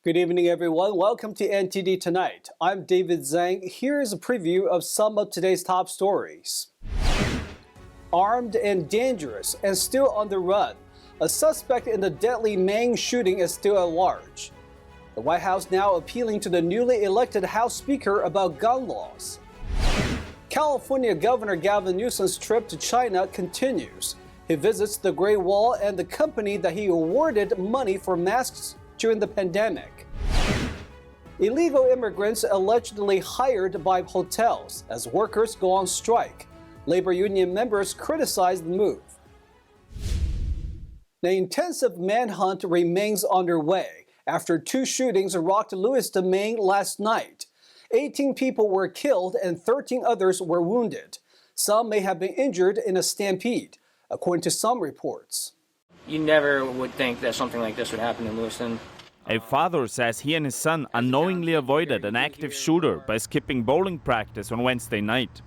Good evening, everyone. Welcome to NTD Tonight. I'm David Zhang. Here is a preview of some of today's top stories. Armed and dangerous and still on the run. A suspect in the deadly Maine shooting is still at large. The White House now appealing to the newly elected House Speaker about gun laws. California Governor Gavin Newsom's trip to China continues. He visits the Great Wall and the company that he awarded money for masks during the pandemic. Illegal immigrants allegedly hired by hotels as workers go on strike. Labor union members criticize the move. The intensive manhunt remains underway after two shootings rocked Lewiston, Maine last night. 18 people were killed and 13 others were wounded. Some may have been injured in a stampede, according to some reports. You never would think that something like this would happen in Lewiston. A father says he and his son unknowingly avoided an active shooter by skipping bowling practice on Wednesday night.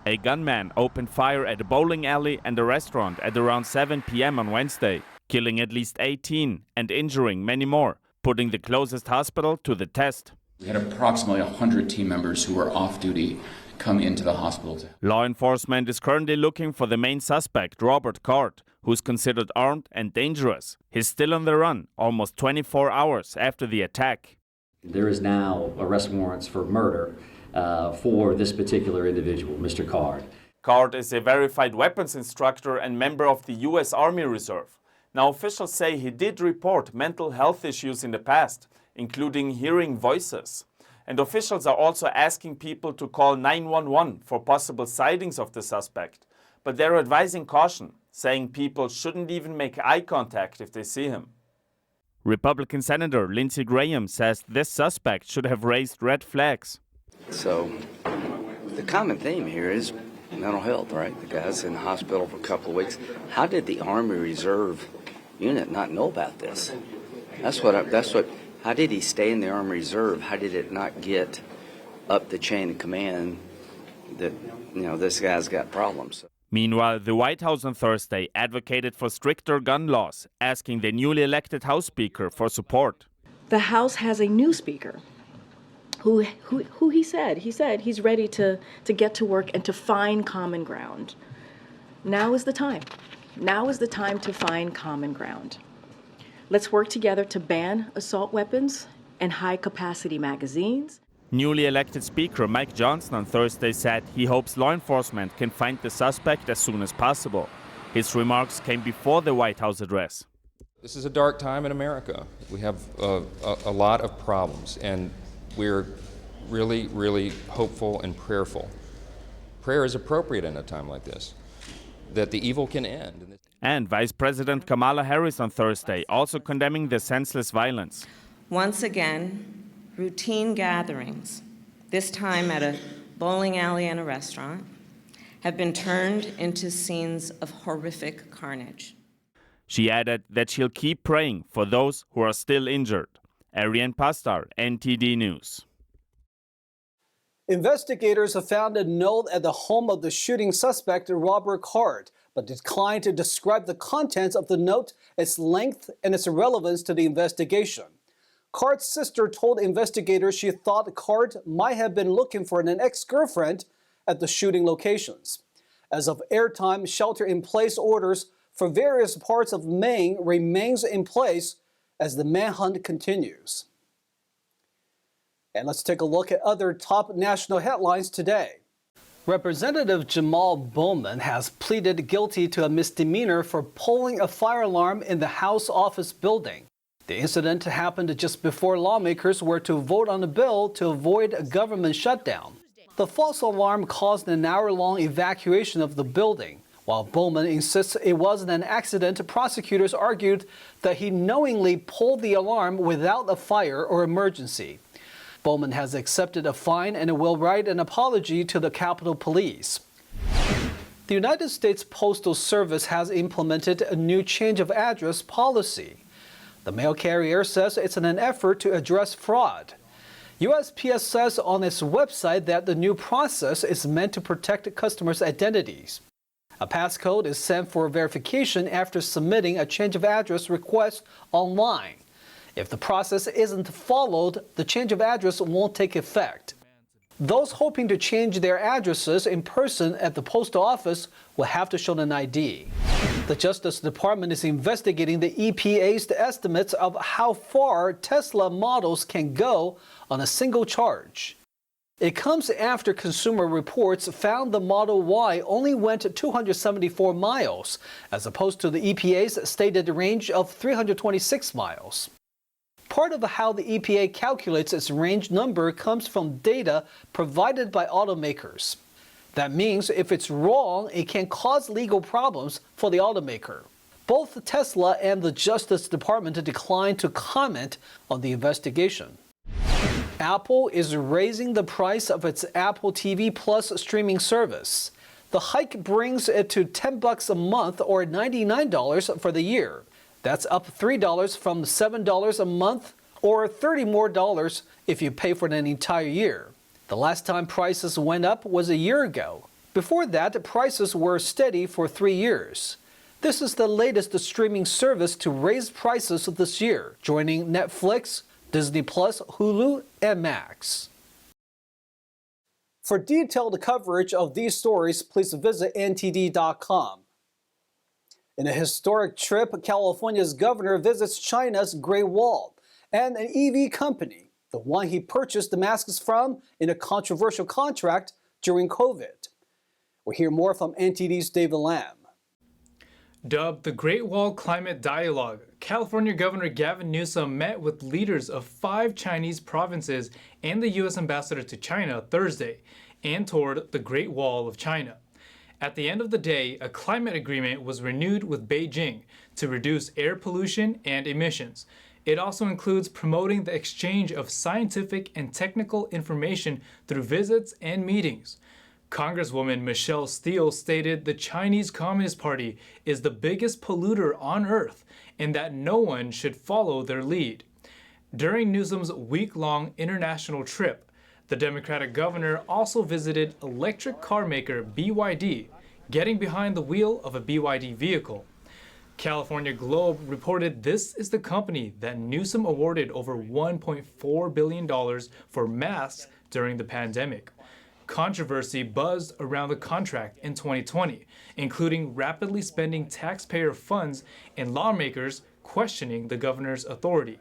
A gunman opened fire at a bowling alley and a restaurant at around 7 p.m. on Wednesday, killing at least 18 and injuring many more, putting the closest hospital to the test. We had approximately 100 team members who were off duty come into the hospital. Law enforcement is currently looking for the main suspect, Robert Card, who's considered armed and dangerous. He's still on the run, almost 24 hours after the attack. There is now arrest warrants for murder for this particular individual, Mr. Card. Card is a verified weapons instructor and member of the U.S. Army Reserve. Now, officials say he did report mental health issues in the past, including hearing voices. And officials are also asking people to call 911 for possible sightings of the suspect. But they're advising caution, saying people shouldn't even make eye contact if they see him. Republican Senator Lindsey Graham says this suspect should have raised red flags. So the common theme here is mental health, right? The guy's in the hospital for a couple of weeks. How did the Army Reserve unit not know about this? How did he stay in the Army Reserve? How did it not get up the chain of command that, this guy's got problems? Meanwhile, the White House on Thursday advocated for stricter gun laws, asking the newly elected House Speaker for support. The House has a new Speaker who he said he's ready to get to work and to find common ground. Now is the time. Now is the time to find common ground. Let's work together to ban assault weapons and high-capacity magazines. Newly elected Speaker Mike Johnson on Thursday said he hopes law enforcement can find the suspect as soon as possible. His remarks came before the White House address. This is a dark time in America. We have a lot of problems, and we're really, really hopeful and prayerful. Prayer is appropriate in a time like this, that the evil can end. And Vice President Kamala Harris on Thursday also condemning the senseless violence. Once again, routine gatherings, this time at a bowling alley and a restaurant, have been turned into scenes of horrific carnage. She added that she'll keep praying for those who are still injured. Ariane Pastar, NTD News. Investigators have found a note at the home of the shooting suspect, Robert Card, but declined to describe the contents of the note, its length, and its relevance to the investigation. Card's sister told investigators she thought Card might have been looking for an ex-girlfriend at the shooting locations. As of airtime, shelter-in-place orders for various parts of Maine remains in place as the manhunt continues. And let's take a look at other top national headlines today. Representative Jamal Bowman has pleaded guilty to a misdemeanor for pulling a fire alarm in the House office building. The incident happened just before lawmakers were to vote on a bill to avoid a government shutdown. The false alarm caused an hour-long evacuation of the building. While Bowman insists it wasn't an accident, prosecutors argued that he knowingly pulled the alarm without a fire or emergency. Bowman has accepted a fine and will write an apology to the Capitol Police. The United States Postal Service has implemented a new change of address policy. The mail carrier says it's in an effort to address fraud. USPS says on its website that the new process is meant to protect customers' identities. A passcode is sent for verification after submitting a change of address request online. If the process isn't followed, the change of address won't take effect. Those hoping to change their addresses in person at the post office will have to show an ID. The Justice Department is investigating the EPA's estimates of how far Tesla models can go on a single charge. It comes after Consumer Reports found the Model Y only went 274 miles, as opposed to the EPA's stated range of 326 miles. Part of how the EPA calculates its range number comes from data provided by automakers. That means if it's wrong, it can cause legal problems for the automaker. Both Tesla and the Justice Department declined to comment on the investigation. Apple is raising the price of its Apple TV Plus streaming service. The hike brings it to $10 a month or $99 for the year. That's up $3 from $7 a month or $30 more if you pay for an entire year. The last time prices went up was a year ago. Before that, prices were steady for 3 years. This is the latest streaming service to raise prices this year, joining Netflix, Disney+, Hulu, and Max. For detailed coverage of these stories, please visit NTD.com. In a historic trip, California's governor visits China's Great Wall and an EV company, the one he purchased the masks from in a controversial contract during COVID. We'll hear more from NTD's David Lam. Dubbed the Great Wall Climate Dialogue, California Governor Gavin Newsom met with leaders of 5 Chinese provinces and the U.S. ambassador to China Thursday and toured the Great Wall of China. At the end of the day, a climate agreement was renewed with Beijing to reduce air pollution and emissions. It also includes promoting the exchange of scientific and technical information through visits and meetings. Congresswoman Michelle Steele stated the Chinese Communist Party is the biggest polluter on earth and that no one should follow their lead. During Newsom's week-long international trip, the Democratic governor also visited electric car maker BYD, getting behind the wheel of a BYD vehicle. California Globe reported this is the company that Newsom awarded over $1.4 billion for masks during the pandemic. Controversy buzzed around the contract in 2020, including rapidly spending taxpayer funds and lawmakers questioning the governor's authority.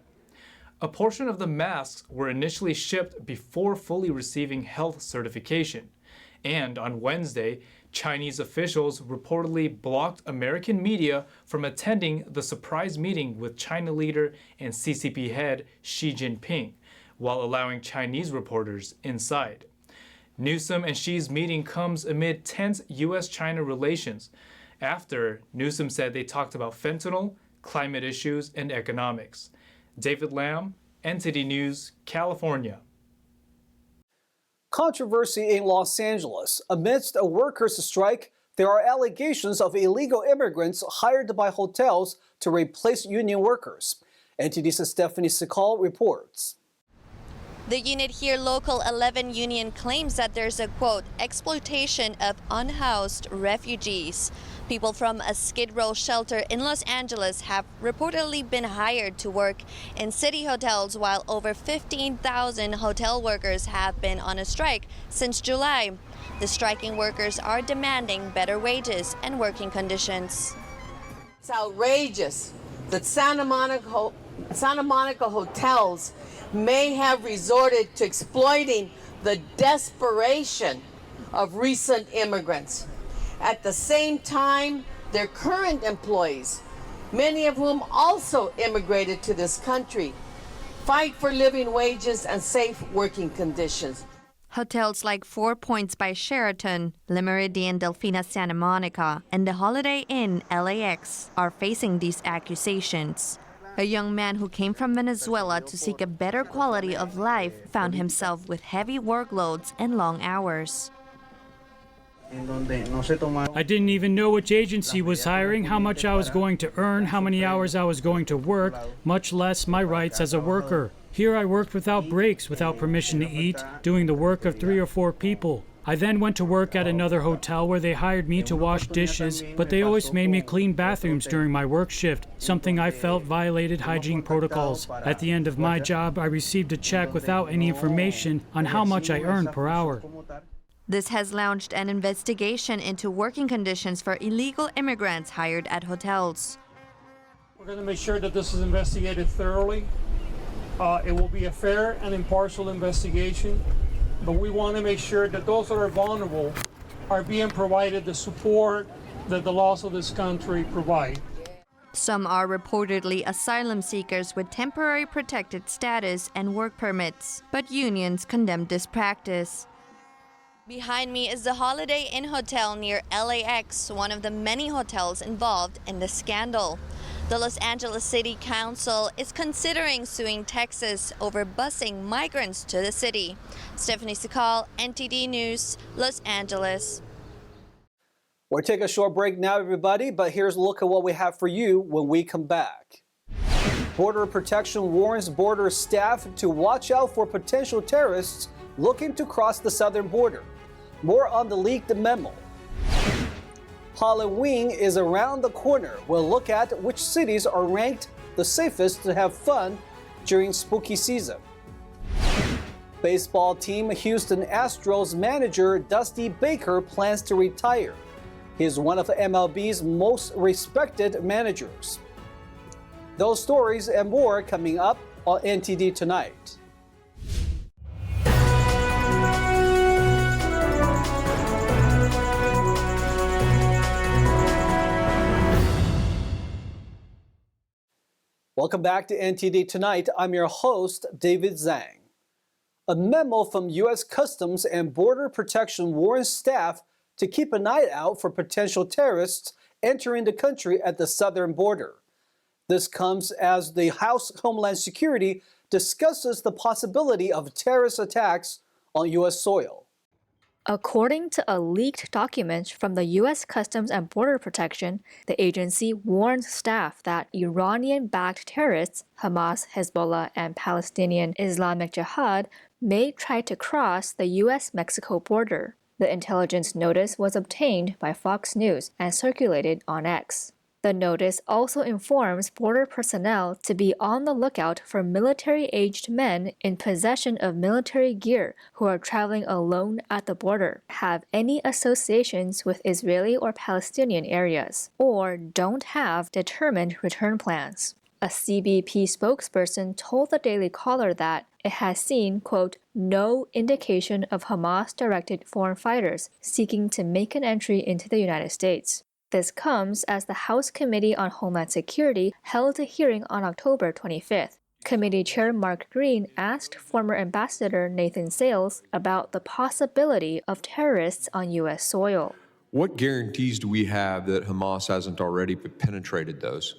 A portion of the masks were initially shipped before fully receiving health certification. And on Wednesday, Chinese officials reportedly blocked American media from attending the surprise meeting with China leader and CCP head Xi Jinping, while allowing Chinese reporters inside. Newsom and Xi's meeting comes amid tense U.S.-China relations, after Newsom said they talked about fentanyl, climate issues, and economics. David Lam, NTD News, California. Controversy in Los Angeles. Amidst a workers' strike, there are allegations of illegal immigrants hired by hotels to replace union workers. NTD's Stephanie Sikal reports. The unit here, Local 11 Union, claims that there's a, quote, exploitation of unhoused refugees. People from a Skid Row shelter in Los Angeles have reportedly been hired to work in city hotels, while over 15,000 hotel workers have been on a strike since July. The striking workers are demanding better wages and working conditions. It's outrageous that Santa Monica hotels may have resorted to exploiting the desperation of recent immigrants. At the same time, their current employees, many of whom also immigrated to this country, fight for living wages and safe working conditions. Hotels like 4 Points by Sheraton, Le Méridien Delfina Santa Monica, and the Holiday Inn LAX are facing these accusations. A young man who came from Venezuela to seek a better quality of life found himself with heavy workloads and long hours. I didn't even know which agency was hiring, how much I was going to earn, how many hours I was going to work, much less my rights as a worker. Here I worked without breaks, without permission to eat, doing the work of 3 or 4 people. I then went to work at another hotel where they hired me to wash dishes, but they always made me clean bathrooms during my work shift, something I felt violated hygiene protocols. At the end of my job, I received a check without any information on how much I earned per hour. This has launched an investigation into working conditions for illegal immigrants hired at hotels. We're going to make sure that this is investigated thoroughly. It will be a fair and impartial investigation, but we want to make sure that those that are vulnerable are being provided the support that the laws of this country provide. Some are reportedly asylum seekers with temporary protected status and work permits, but unions condemned this practice. Behind me is the Holiday Inn Hotel near LAX, one of the many hotels involved in the scandal. The Los Angeles City Council is considering suing Texas over busing migrants to the city. Stephanie Sikal, NTD News, Los Angeles. We'll take a short break now, everybody, but here's a look at what we have for you when we come back. Border Protection warns border staff to watch out for potential terrorists looking to cross the southern border. More on the leaked memo. Halloween is around the corner. We'll look at which cities are ranked the safest to have fun during spooky season. Baseball team Houston Astros manager Dusty Baker plans to retire. He is one of MLB's most respected managers. Those stories and more coming up on NTD Tonight. Welcome back to NTD Tonight. I'm your host, David Zhang. A memo from U.S. Customs and Border Protection warns staff to keep an eye out for potential terrorists entering the country at the southern border. This comes as the House Homeland Security discusses the possibility of terrorist attacks on U.S. soil. According to a leaked document from the U.S. Customs and Border Protection, the agency warns staff that Iranian-backed terrorists, Hamas, Hezbollah, and Palestinian Islamic Jihad, may try to cross the U.S.-Mexico border. The intelligence notice was obtained by Fox News and circulated on X. The notice also informs border personnel to be on the lookout for military-aged men in possession of military gear who are traveling alone at the border, have any associations with Israeli or Palestinian areas, or don't have determined return plans. A CBP spokesperson told the Daily Caller that it has seen, quote, no indication of Hamas-directed foreign fighters seeking to make an entry into the United States. This comes as the House Committee on Homeland Security held a hearing on October 25th. Committee Chair Mark Green asked former Ambassador Nathan Sales about the possibility of terrorists on U.S. soil. What guarantees do we have that Hamas hasn't already penetrated those?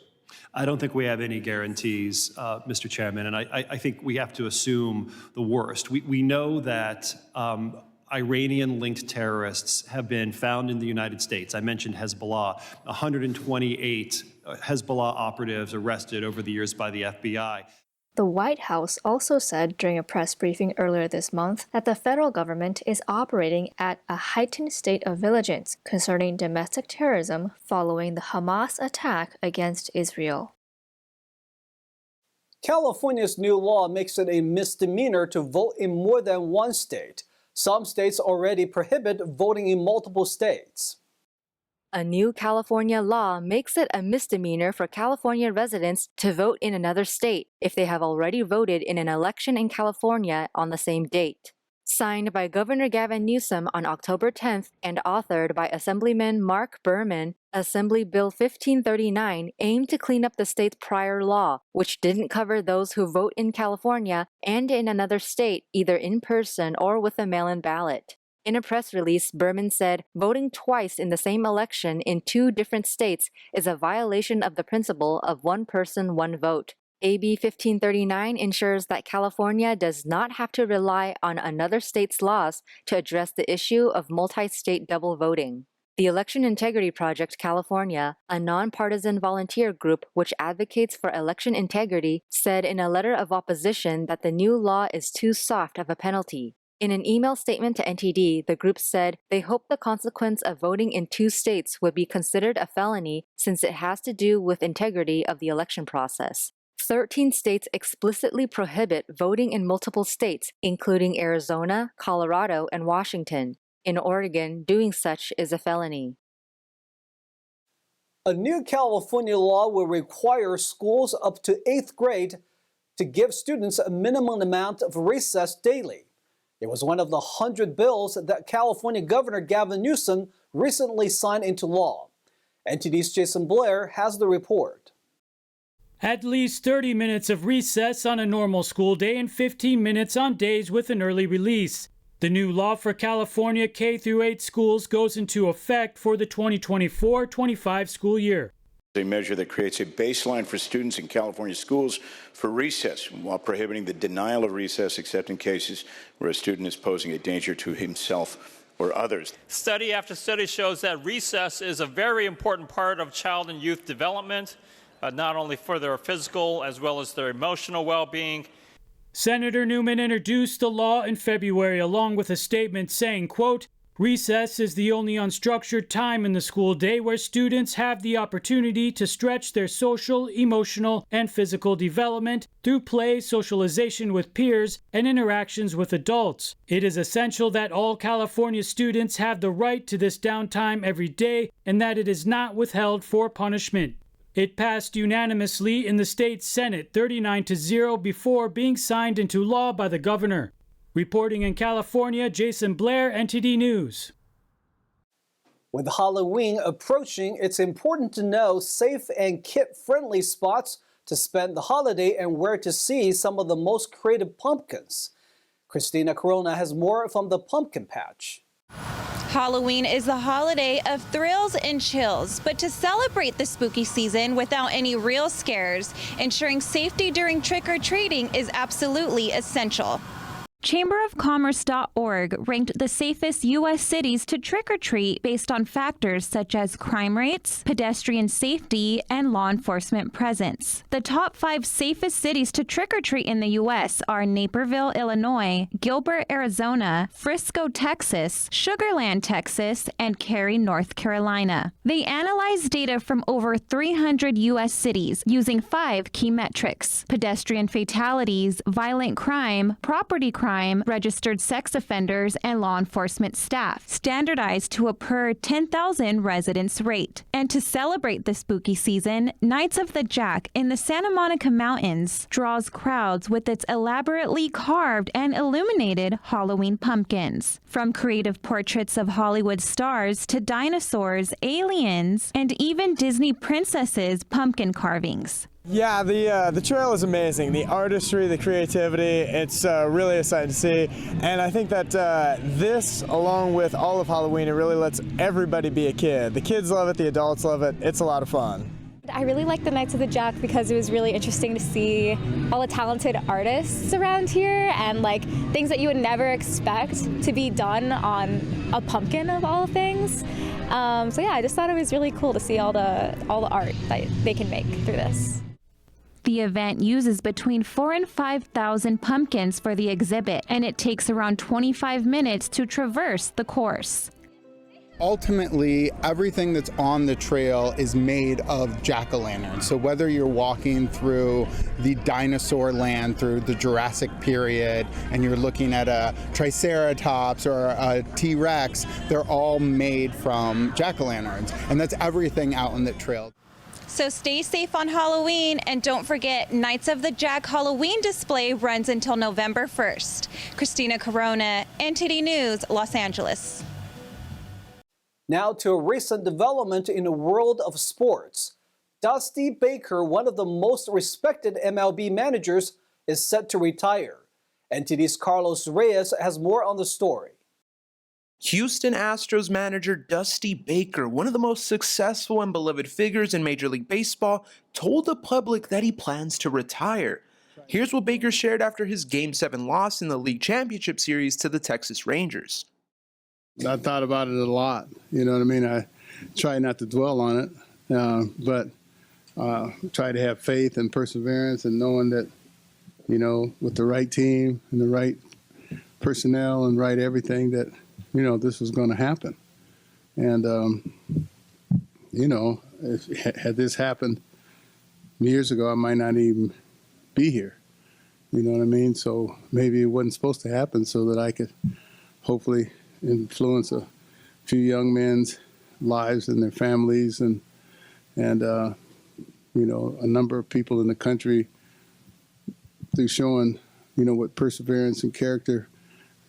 I don't think we have any guarantees, Mr. Chairman, and I think we have to assume the worst. We know that Iranian-linked terrorists have been found in the United States. I mentioned Hezbollah, 128 Hezbollah operatives arrested over the years by the FBI. The White House also said during a press briefing earlier this month that the federal government is operating at a heightened state of vigilance concerning domestic terrorism following the Hamas attack against Israel. California's new law makes it a misdemeanor to vote in more than one state. Some states already prohibit voting in multiple states. A new California law makes it a misdemeanor for California residents to vote in another state if they have already voted in an election in California on the same date. Signed by Governor Gavin Newsom on October 10th and authored by Assemblyman Mark Bowman, Assembly Bill 1539 aimed to clean up the state's prior law, which didn't cover those who vote in California and in another state, either in person or with a mail-in ballot. In a press release, Bowman said voting twice in the same election in two different states is a violation of the principle of one person, one vote. AB 1539 ensures that California does not have to rely on another state's laws to address the issue of multi-state double voting. The Election Integrity Project California, a nonpartisan volunteer group which advocates for election integrity, said in a letter of opposition that the new law is too soft of a penalty. In an email statement to NTD, the group said they hope the consequence of voting in 2 states would be considered a felony since it has to do with integrity of the election process. 13 states explicitly prohibit voting in multiple states, including Arizona, Colorado, and Washington. In Oregon, doing such is a felony. A new California law will require schools up to 8th grade to give students a minimum amount of recess daily. It was one of the 100 bills that California Governor Gavin Newsom recently signed into law. NTD's Jason Blair has the report. At least 30 minutes of recess on a normal school day and 15 minutes on days with an early release. The new law for California K-8 schools goes into effect for the 2024-25 school year. A measure that creates a baseline for students in California schools for recess, while prohibiting the denial of recess except in cases where a student is posing a danger to himself or others. Study after study shows that recess is a very important part of child and youth development, not only for their physical as well as their emotional well-being. Senator Newman introduced the law in February along with a statement saying, quote, "Recess is the only unstructured time in the school day where students have the opportunity to stretch their social, emotional, and physical development through play, socialization with peers, and interactions with adults. It is essential that all California students have the right to this downtime every day and that it is not withheld for punishment." It passed unanimously in the state Senate 39-0 before being signed into law by the governor. Reporting in California, Jason Blair, NTD News. With Halloween approaching, it's important to know safe and kid-friendly spots to spend the holiday and where to see some of the most creative pumpkins. Christina Corona has more from the pumpkin patch. Halloween is the holiday of thrills and chills, but to celebrate the spooky season without any real scares, ensuring safety during trick-or-treating is absolutely essential. Chamberofcommerce.org ranked the safest U.S. cities to trick-or-treat based on factors such as crime rates, pedestrian safety, and law enforcement presence. The top 5 safest cities to trick-or-treat in the U.S. are Naperville, Illinois, Gilbert, Arizona, Frisco, Texas, Sugar Land, Texas, and Cary, North Carolina. They analyzed data from over 300 U.S. cities using 5 key metrics: pedestrian fatalities, violent crime, property crime, registered sex offenders, and law enforcement staff, standardized to a per 10,000 residents rate. And to celebrate the spooky season, Knights of the Jack in the Santa Monica Mountains draws crowds with its elaborately carved and illuminated Halloween pumpkins. From creative portraits of Hollywood stars to dinosaurs, aliens, and even Disney princesses' pumpkin carvings. Yeah, the trail is amazing. The artistry, the creativity, it's really exciting to see. And I think that this, along with all of Halloween, it really lets everybody be a kid. The kids love it, the adults love it. It's a lot of fun. I really like the Knights of the Jack because it was really interesting to see all the talented artists around here and like things that you would never expect to be done on a pumpkin of all things. So yeah, I just thought it was really cool to see all the art that they can make through this. The event uses between 4,000 and 5,000 pumpkins for the exhibit, and it takes around 25 minutes to traverse the course. Ultimately, everything that's on the trail is made of jack-o'-lanterns. So whether you're walking through the dinosaur land, through the Jurassic period, and you're looking at a Triceratops or a T-Rex, they're all made from jack-o'-lanterns. And that's everything out on the trail. So stay safe on Halloween, and don't forget, Knights of the Jack Halloween display runs until November 1st. Christina Corona, NTD News, Los Angeles. Now to a recent development in the world of sports. Dusty Baker, one of the most respected MLB managers, is set to retire. NTD's Carlos Reyes has more on the story. Houston Astros manager Dusty Baker, one of the most successful and beloved figures in Major League Baseball, told the public that he plans to retire. Here's what Baker shared after his Game 7 loss in the League Championship Series to the Texas Rangers. I thought about it a lot, you know what I mean? I try not to dwell on it, but try to have faith and perseverance and knowing that, you know, with the right team and the right personnel and write everything that, this was going to happen. And, had this happened years ago, I might not even be here. You know what I mean? So maybe it wasn't supposed to happen so that I could hopefully influence a few young men's lives and their families and a number of people in the country through showing, what perseverance and character,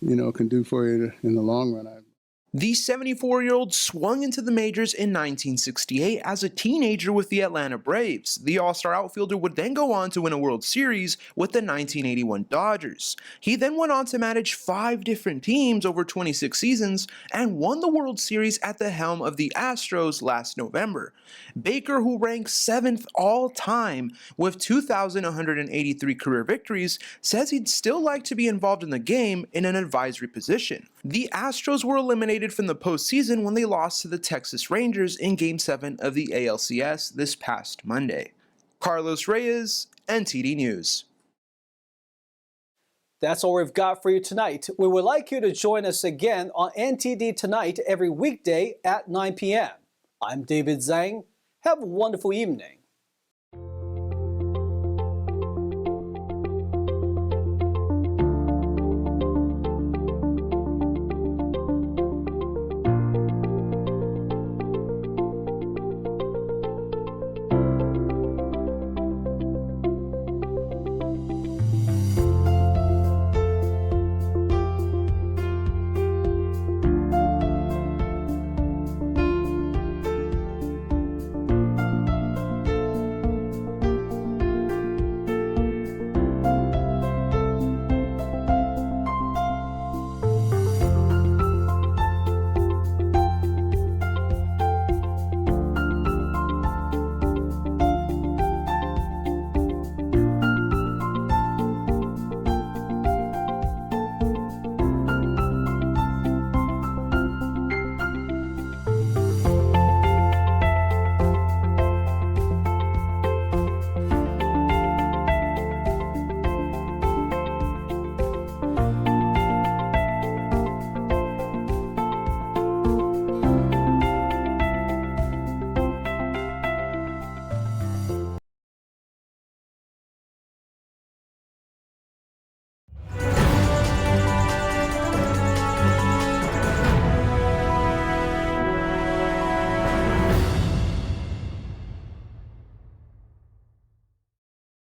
can do for you in the long run. The 74-year-old swung into the majors in 1968 as a teenager with the Atlanta Braves. The All-Star outfielder would then go on to win a World Series with the 1981 Dodgers. He then went on to manage 5 different teams over 26 seasons and won the World Series at the helm of the Astros last November. Baker, who ranks 7th all-time with 2,183 career victories, says he'd still like to be involved in the game in an advisory position. The Astros were eliminated from the postseason when they lost to the Texas Rangers in Game 7 of the ALCS this past Monday. Carlos Reyes, NTD News. That's all we've got for you tonight. We would like you to join us again on NTD Tonight every weekday at 9 p.m. I'm David Zhang. Have a wonderful evening.